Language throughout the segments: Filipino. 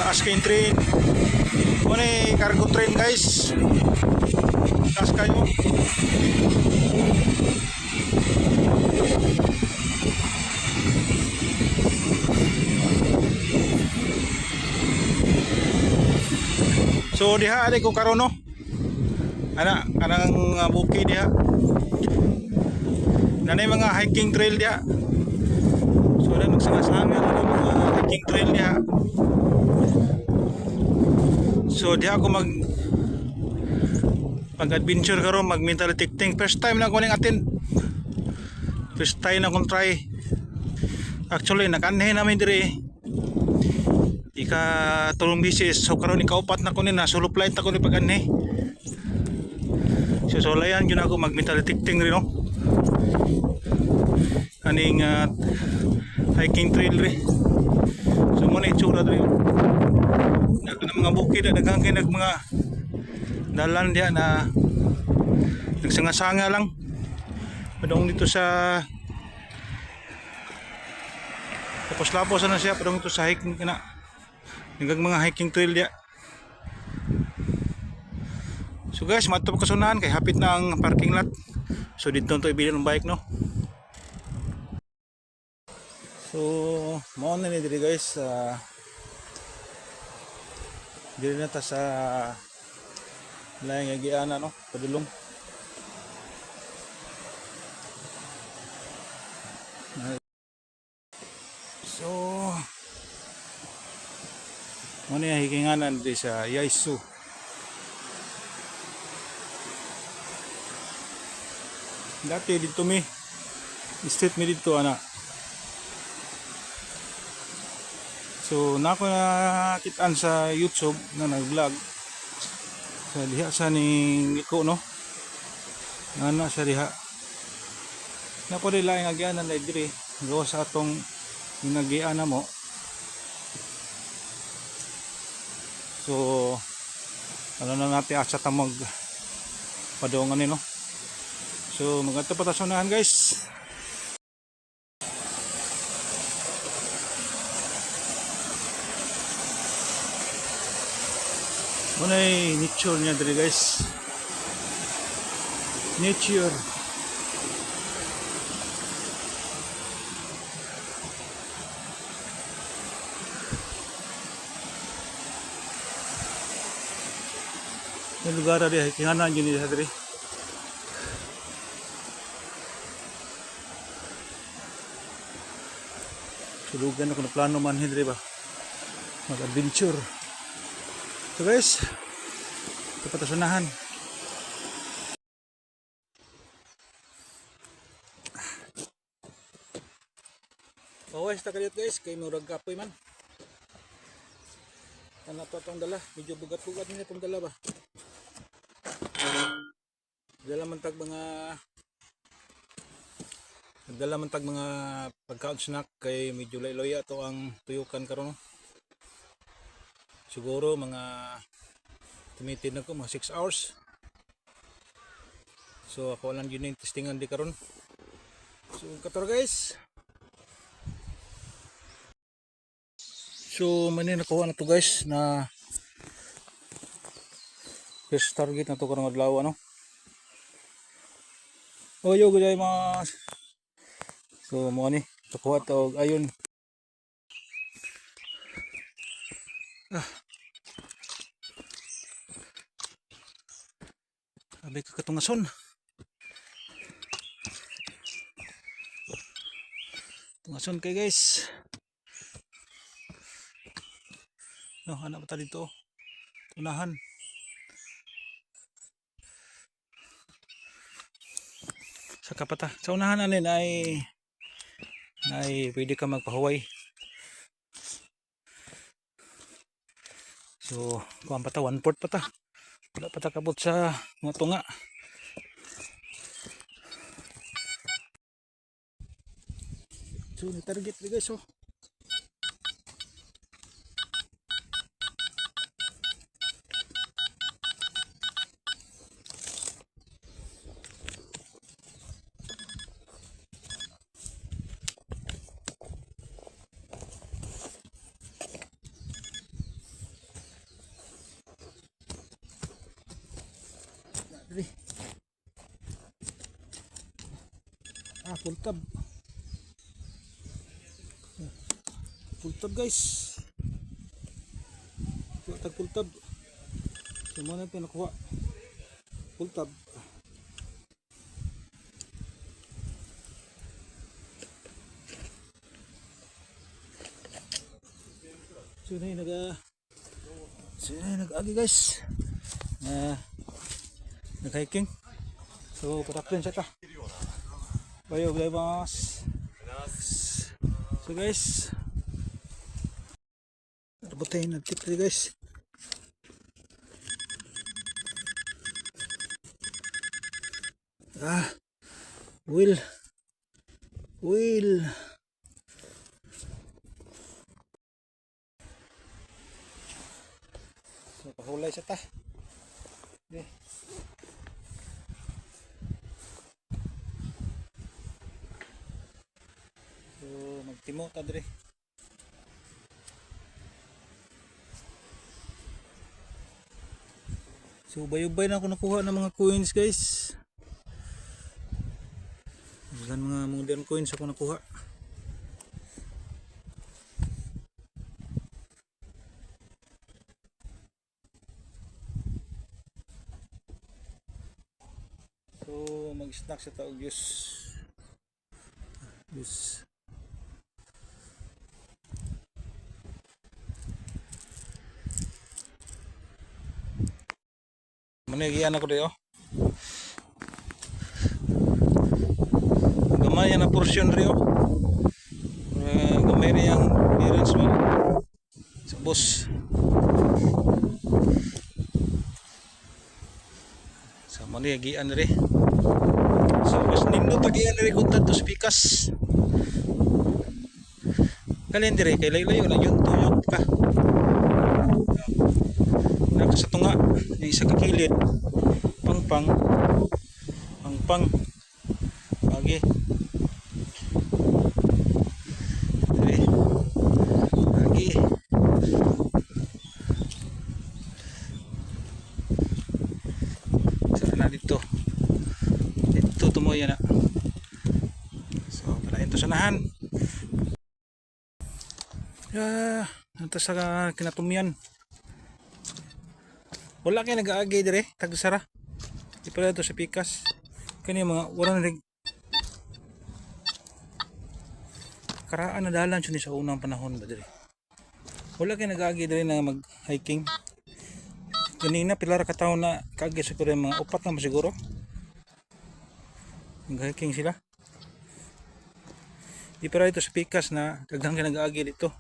Asking train. Muna cargo train guys. Taas kayo. So diha ade ko karon no. Anang bukid diha. Nanay mga hiking trail diha. So na magsanga-sanga mga hiking trail diha. So diha ako pag-adventure karon, mag-mental ticting. First time na ko ning attend. First time na kong try. Actually nakanhe namin dire. Ika tulong bisis. So karon ikaupat na ko ni na solo flight ako ni pag-anhe. So solayan yun ako mag-mental ticting rin no. Aning hiking trail rin. So muna itsura rin. Mga bukid na daghang kay mga dalan diya na nagsanga-sanga lang. Padung dito sa lapos-lapos na siya, padung dito sa hiking na. Nagang mga hiking trail diya. So guys, mato pa kasunahan kay hapit na ang parking lot. So dito to ibilin ng bike no. So mao na ni diri guys, diri na ta sa laing agiana no, padulong. So mao ni hikinganan di sa Yaisu. Dati dito mi street mi dito ana. So nako nakitaan sa YouTube na nag-vlog sa diha sa ning liko no. Ana sa diha. Nako di laing agianan na diri gawa sa atong ginagiana mo. So ano na natin asa ta mag padongan ni no. So maganda pa ta sunahan guys. Munay nature niya diri guys. Nature. Yung lugar na diya, hikinganan yun niya diri. Sulugan ako na plano man diri ba. Mag-adventure. So guys, ito patasunahan. Bawas ta kaliot guys, kay murag kapoy man. Ano pa itong dala, medyo bugat-bugat nila itong dala ba. Dala man tag mga pagkaon snack kay medyo layloya to ang tuyukan karon. Siguro mga tumitin na ko mga 6 hours. So ako lang yun yung testingan di karon. So kator guys. So manin nakuha na to guys na first target na to karong adlaw ano. Oyo gud mas. So mo ni nakuha to ayun. Abay ka katungason. Tungason kay guys. No, anak pa dito. Tunahan. Sa kapata. Sa unahan nanin ay pwede ka magpahuway. So, kuhaan pa ta, 1/4 pa ta. Wala pa ta kabot sa mga tunga. So, target rin guys oh. Dali. Full tab. Full tab guys. Tag full tab. So mo na ito nakuha. Full tab. So na yung nag-agi guys. Nag-hiking. So pataklan siya ta. Bayo gozaimasu. So guys, rabutahin na tip guys. Wheel. So pahulay siya ta. Okay. So magtimo ta dire. So bayubay na ako nakuha ng mga coins guys. Mga modern coins ako nakuha. So mag-snack sa taog juice. Manigian ako dito. Gamay na portion rin gamay rin yung clearance mo sa bus. So manigian rin. So mas nindot tagian rin kung tanto spikas. Kalendere kay layo-layo na yun tuyok ka. Sa tunga na isa ka kilid pang lagi sana dito tumoy na. So pala ito sanahan ito sa kinatumian. Wala kayo nag-aagay dire, tagsara. Di pala ito sa pikas. Kani mga warang rig. Karaan na dalan siya ni sa unang panahon ba dire. Wala kayo nag-aagay dire na mag-hiking. Kanina pilara ka taon na kaagay sa kure mga 4 na siguro. Mag-hiking sila. Di pala ito sa pikas na daghang nag-aagay dito.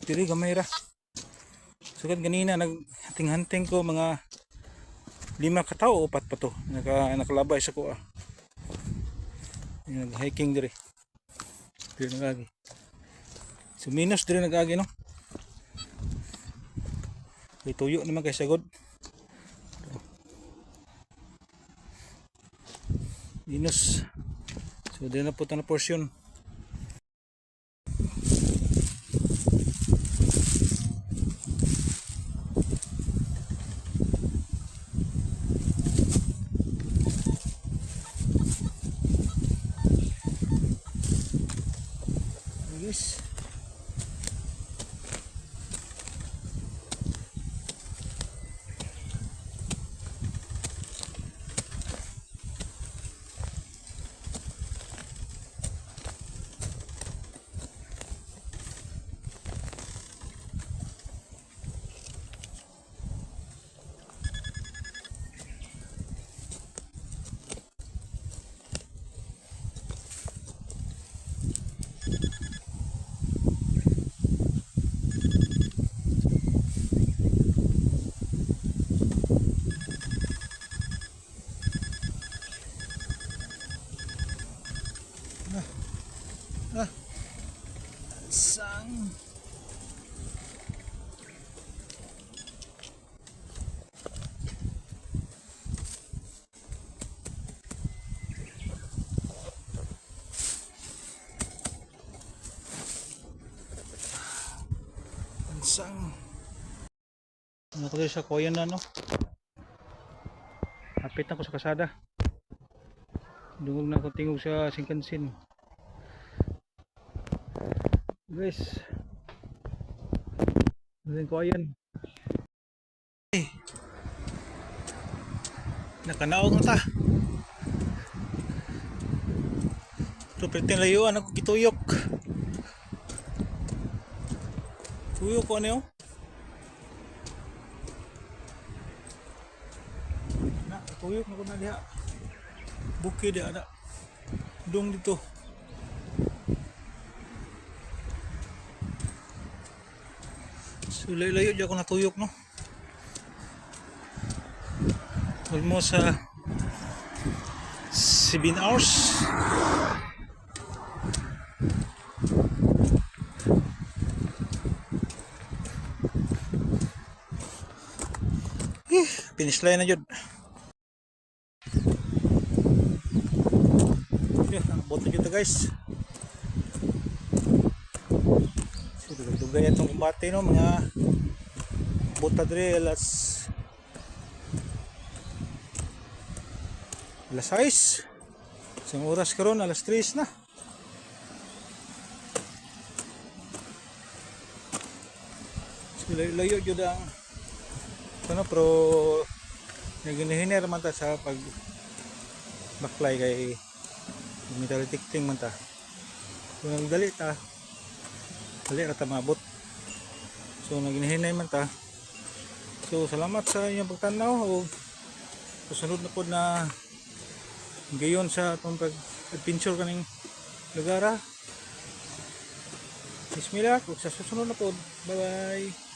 Diri gamay ra. Sugad ganina naghanting-hanting ko mga 5 ka tao o 4 pa to. Nakalabay sa ko nag-hiking dire. Dire nagagi. So minus dire nagagi no. May tuyo naman kay sagod. Minus. So dire na po ta na portion. Yes. Sang ano ko sa koyan na no. Kapit na ko sa kasada. Dungog na ko tingog sa Shinkansen. Guys. Galing ko ayan. Nakanaog na ta. So, pwede layuan ako kituyok. Tuyok ko ano yun? Tuyok na ko na diha. Bukid diha na. Dong dito. So layo-layo diya ako natuyok no. Almost 7 hours. Finish line na jud. Nakabot na dito guys. So dugay itong kumbate no, mga bota dre alas 6. Isang oras karon alas 3 na. So layo jud ang ano, pero naginihiner man ta sa pag baklay kay metal detecting man ta. Kung nagdali ta, dali ra ta maabot. So naginihinay man ta. So salamat sa inyong pagtanaw o susunod na pod na gayon sa atong pag-adventure kaning lugar. Bismillah, ug sa susunod na pod. Bye bye.